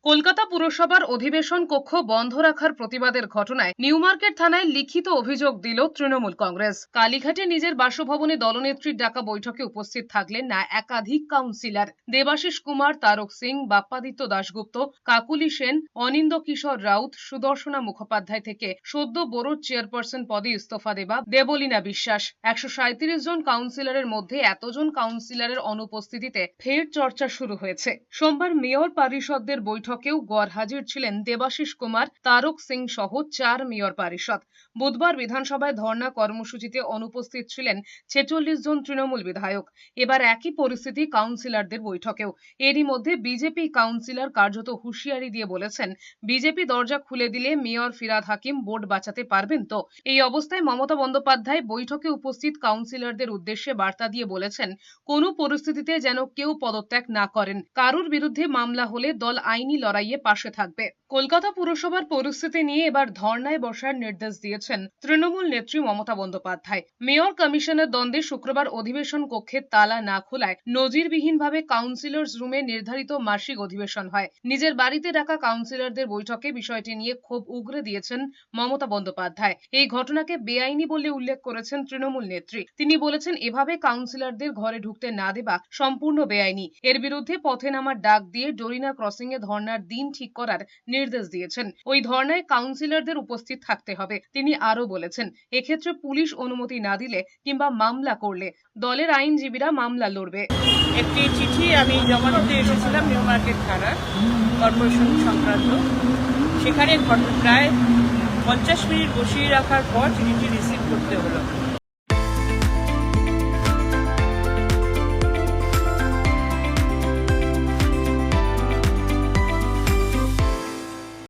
কলকাতা পুরসভার অধিবেশন কক্ষ বন্ধ রাখার প্রতিবাদের ঘটনায় নিউ মার্কেট থানায় লিখিত অভিযোগ দিল তৃণমূল কংগ্রেস। কালীঘাটে নিজের বাসভবনে দলনেত্রীর ডাকা বৈঠকে উপস্থিত থাকলেন না একাধিক কাউন্সিলর। দেবাশিস কুমার, তারক সিং, বাপ্পাদিত্য দাশগুপ্ত, কাকুলি সেন, অনিন্দ কিশোর রাউত, সুদর্শনা মুখোপাধ্যায় থেকে সদ্য বোরোর চেয়ারপারসন পদে ইস্তফা দেওয়া দেবলীনা বিশ্বাস। 137 জন কাউন্সিলরের মধ্যে এতজন কাউন্সিলরের অনুপস্থিতিতে ফের চর্চা শুরু হয়েছে। সোমবার মেয়র পরিষদদের বৈঠকেও গরহাজির ছিলেন দেবাশিস কুমার, তারক সিং সহ 4 মেয়র পরিষদ। বুধবার বিধানসভায় ধর্ণা কর্মসূচিতে অনুপস্থিত ছিলেন 46 জন তৃণমূল বিধায়ক। এবার একই পরিস্থিতি কাউন্সিলরদের বৈঠকেও। এরই মধ্যে বিজেপি কাউন্সিলর কার্যত হুঁশিয়ারি দিয়ে বলেছেন, বিজেপি দরজা খুলে দিলে মেয়র ফিরহাদ হাকিম বোর্ড বাঁচাতে পারবেন তো। এই অবস্থায় মমতা বন্দ্যোপাধ্যায় বৈঠকে উপস্থিত কাউন্সিলরদের উদ্দেশ্যে বার্তা দিয়ে বলেছেন, কোনো পরিস্থিতিতে যেন কেউ পদত্যাগ না করেন। কারুর বিরুদ্ধে মামলা হলে দল আইনি লড়াইয়ে পাশে থাকবে। কলকাতা পুরসভার পরিস্থিতি নিয়ে এবার ধর্নায় বসার নির্দেশ দিয়েছেন তৃণমূল নেত্রী মমতা বন্দ্যোপাধ্যায়। মেয়র কমিশনের দ্বন্দ্বে শুক্রবার অধিবেশন কক্ষে তালা না খোলায় নজিরবিহীনভাবে কাউন্সিলর্স রুমে নির্ধারিত মাসিক অধিবেশন হয়। নিজের বাড়িতে ডাকা কাউন্সিলরদের বৈঠকে বিষয়টি নিয়ে ক্ষোভ উগরে দিয়েছেন মমতা বন্দ্যোপাধ্যায়। এই ঘটনাকে বেআইনি বলে উল্লেখ করেছেন তৃণমূল নেত্রী। তিনি বলেছেন, এভাবে কাউন্সিলরদের ঘরে ঢুকতে না দেওয়া সম্পূর্ণ বেআইনি। এর বিরুদ্ধে পথে নামার ডাক দিয়ে ডোরিনা ক্রসিং এ ধর্নার দিন ঠিক করার নির্দেশ দিয়েছেন। ওই ধর্নায় কাউন্সিলরদের উপস্থিত থাকতে হবে। তিনি আরো বলেছেন, এক্ষেত্রে পুলিশ অনুমতি না দিলে কিংবা মামলা করলে দলের আইনজীবীরা মামলা লড়বে। একটি চিঠি আমি জমা দিতে এসেছিলাম নিউ মার্কেট থানার কর্পোরেশন সংক্রান্ত। সেখানে প্রায় 50 মিনিট বসিয়ে রাখার পর চিঠিটি রিসিভ করতে হলো।